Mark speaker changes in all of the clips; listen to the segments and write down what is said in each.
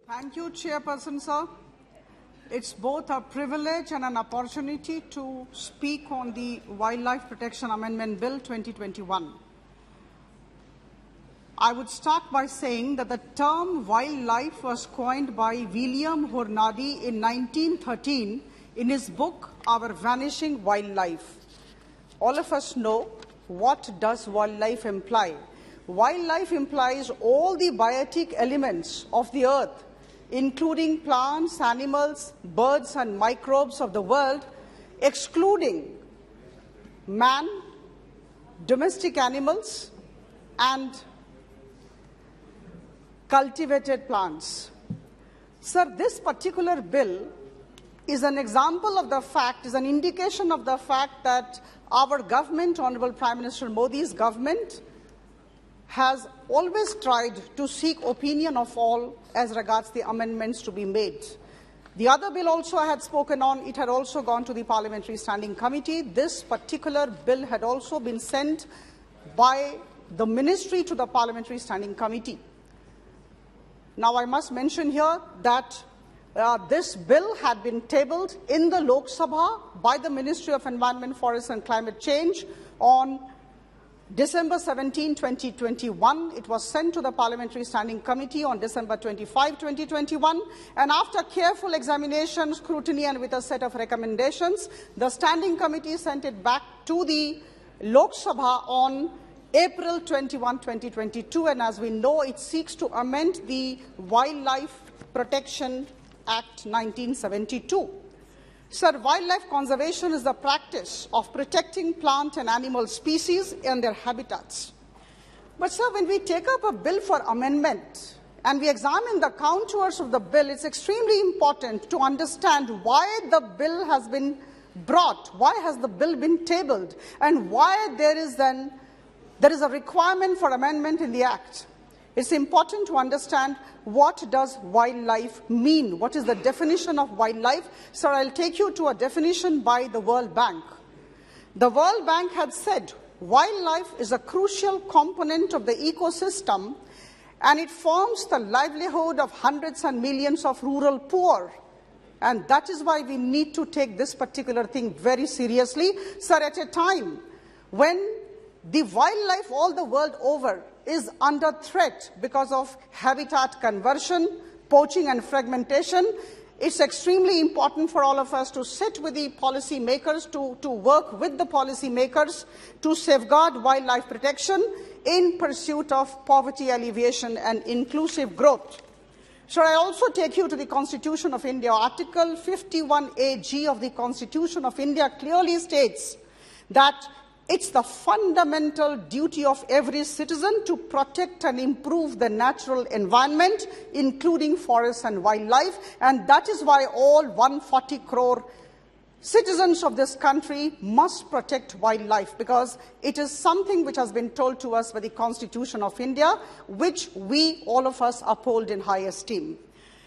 Speaker 1: Thank you, Chairperson, sir. It's both a privilege and an opportunity to speak on the Wildlife Protection Amendment Bill 2021. I would start by saying that the term wildlife was coined by William Hornady in 1913 in his book, Our Vanishing Wildlife. All of us know what does wildlife imply. Wildlife implies all the biotic elements of the earth, including plants, animals, birds and microbes of the world, excluding man, domestic animals, and cultivated plants. Sir, this particular bill is an example of the fact, is an indication of the fact that our government, Honorable Prime Minister Modi's government, has always tried to seek opinion of all as regards the amendments to be made. The other bill also I had spoken on, it had also gone to the Parliamentary Standing Committee. This particular bill had also been sent by the Ministry to the Parliamentary Standing Committee. Now, I must mention here that this bill had been tabled in the Lok Sabha by the Ministry of Environment, Forests and Climate Change on December 17, 2021. It was sent to the Parliamentary Standing Committee on December 25, 2021. And after careful examination, scrutiny, and with a set of recommendations, the Standing Committee sent it back to the Lok Sabha on April 21, 2022. And as we know, it seeks to amend the Wildlife Protection Act 1972. Sir, wildlife conservation is the practice of protecting plant and animal species and their habitats. But, sir, when we take up a bill for amendment and we examine the contours of the bill, it's extremely important to understand why the bill has been brought, why has the bill been tabled, and why there is a requirement for amendment in the Act. It's important to understand what does wildlife mean? What is the definition of wildlife? Sir, I'll take you to a definition by the World Bank. The World Bank had said wildlife is a crucial component of the ecosystem and it forms the livelihood of hundreds and millions of rural poor. And that is why we need to take this particular thing very seriously. Sir, at a time when the wildlife all the world over is under threat because of habitat conversion, poaching and fragmentation, it's extremely important for all of us to sit with the policy makers, to work with the policy makers to safeguard wildlife protection in pursuit of poverty alleviation and inclusive growth. Shall I also take you to the Constitution of India? Article 51AG of the Constitution of India clearly states that it's the fundamental duty of every citizen to protect and improve the natural environment, including forests and wildlife, and that is why all 140 crore citizens of this country must protect wildlife, because it is something which has been told to us by the Constitution of India, which we, all of us, uphold in high esteem.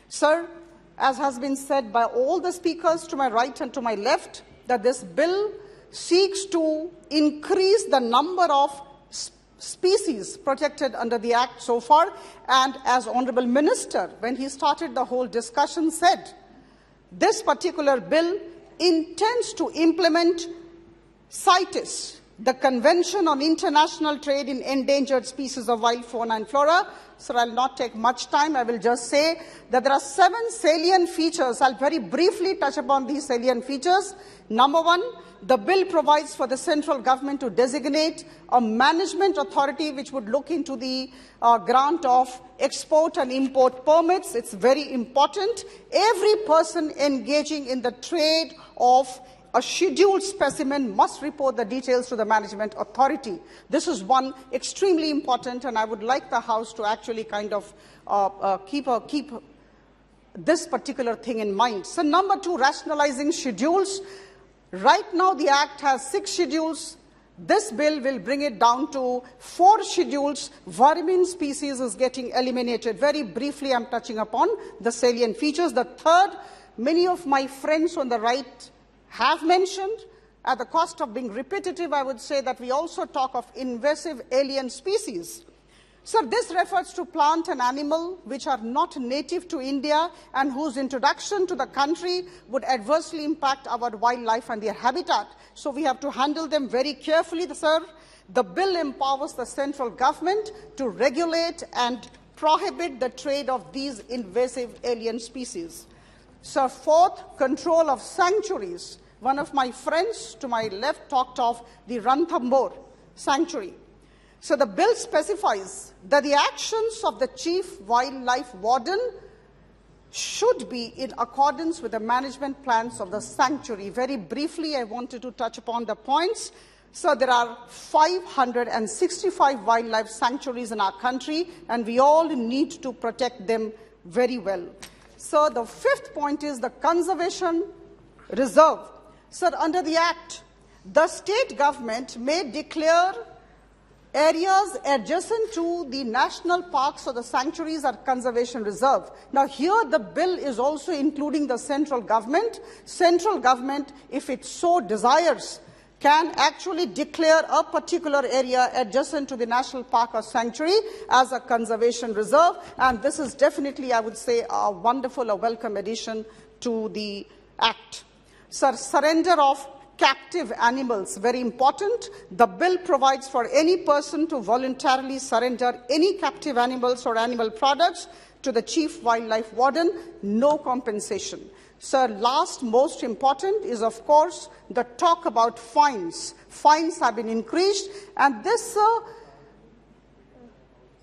Speaker 1: Sir, as has been said by all the speakers to my right and to my left, that this bill seeks to increase the number of species protected under the Act so far. And as Honourable Minister, when he started the whole discussion, said, this particular bill intends to implement CITES, the Convention on International Trade in Endangered Species of Wild Fauna and Flora. Sir, I'll not take much time. I will just say that there are 7 salient features. I'll very briefly touch upon these salient features. Number 1, the bill provides for the central government to designate a management authority which would look into the grant of export and import permits. It's very important. Every person engaging in the trade of a scheduled specimen must report the details to the management authority. This is one extremely important, and I would like the House to actually kind of keep this particular thing in mind. So, number 2, rationalizing schedules. Right now, the Act has 6 schedules. This bill will bring it down to 4 schedules. Vermin species is getting eliminated. Very briefly, I'm touching upon the salient features. The third, many of my friends on the right have mentioned. At the cost of being repetitive, I would say that we also talk of invasive alien species. Sir, this refers to plant and animal which are not native to India and whose introduction to the country would adversely impact our wildlife and their habitat. So we have to handle them very carefully, sir. The bill empowers the central government to regulate and prohibit the trade of these invasive alien species. Sir, fourth, control of sanctuaries. One of my friends to my left talked of the Ranthambore sanctuary. So the bill specifies that the actions of the Chief Wildlife Warden should be in accordance with the management plans of the sanctuary. Very briefly, I wanted to touch upon the points. So there are 565 wildlife sanctuaries in our country, and we all need to protect them very well. So the fifth point is the conservation reserve. Sir, under the Act, the state government may declare areas adjacent to the national parks or the sanctuaries or conservation reserve. Now here the bill is also including the central government. Central government, if it so desires, can actually declare a particular area adjacent to the national park or sanctuary as a conservation reserve. And this is definitely, I would say, a wonderful, a welcome addition to the Act. Sir, surrender of captive animals, very important. The bill provides for any person to voluntarily surrender any captive animals or animal products to the Chief Wildlife Warden, no compensation. Sir, last, most important is, of course, the talk about fines. Fines have been increased, and this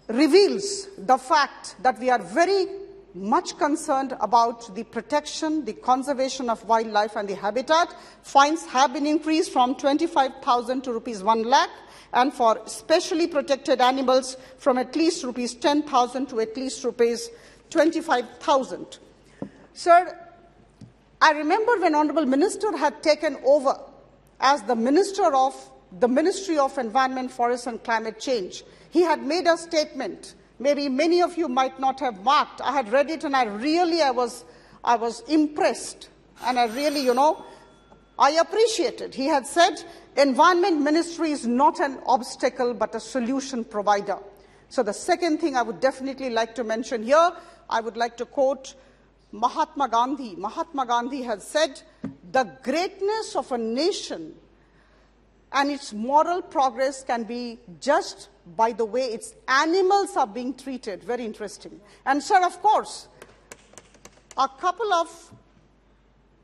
Speaker 1: reveals the fact that we are very much concerned about the protection, the conservation of wildlife and the habitat. Fines have been increased from 25,000 to rupees 1 lakh, and for specially protected animals from at least rupees 10,000 to at least rupees 25,000. Sir, I remember when Honourable Minister had taken over as the Minister of the Ministry of Environment, Forests and Climate Change, he had made a statement. Maybe many of you might not have marked. I had read it and I was impressed, and I really, I appreciated. He had said, Environment Ministry is not an obstacle but a solution provider. So the second thing I would definitely like to mention here, I would like to quote Mahatma Gandhi. Mahatma Gandhi has said, the greatness of a nation and its moral progress can be judged by the way its animals are being treated. Very interesting. And sir, of course, a couple of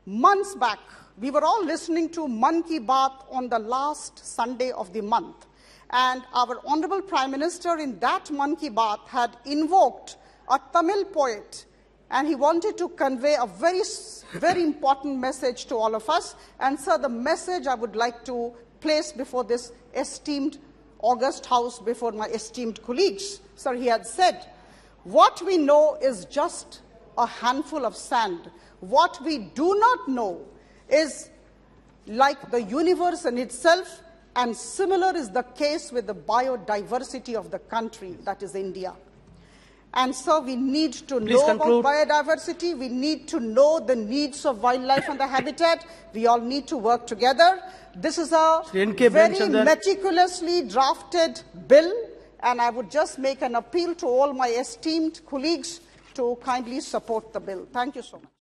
Speaker 1: months back, we were all listening to Mann Ki Baat on the last Sunday of the month. And our Honorable Prime Minister in that Mann Ki Baat had invoked a Tamil poet, and he wanted to convey a very, very important message to all of us. And sir, the message I would like to place before this esteemed August House, before my esteemed colleagues. Sir, he had said, what we know is just a handful of sand. What we do not know is like the universe in itself, and similar is the case with the biodiversity of the country, that is India. And so we need to know about biodiversity, we need to know the needs of wildlife and the habitat, we all need to work together. This is a very meticulously drafted bill, and I would just make an appeal to all my esteemed colleagues to kindly support the bill. Thank you so much.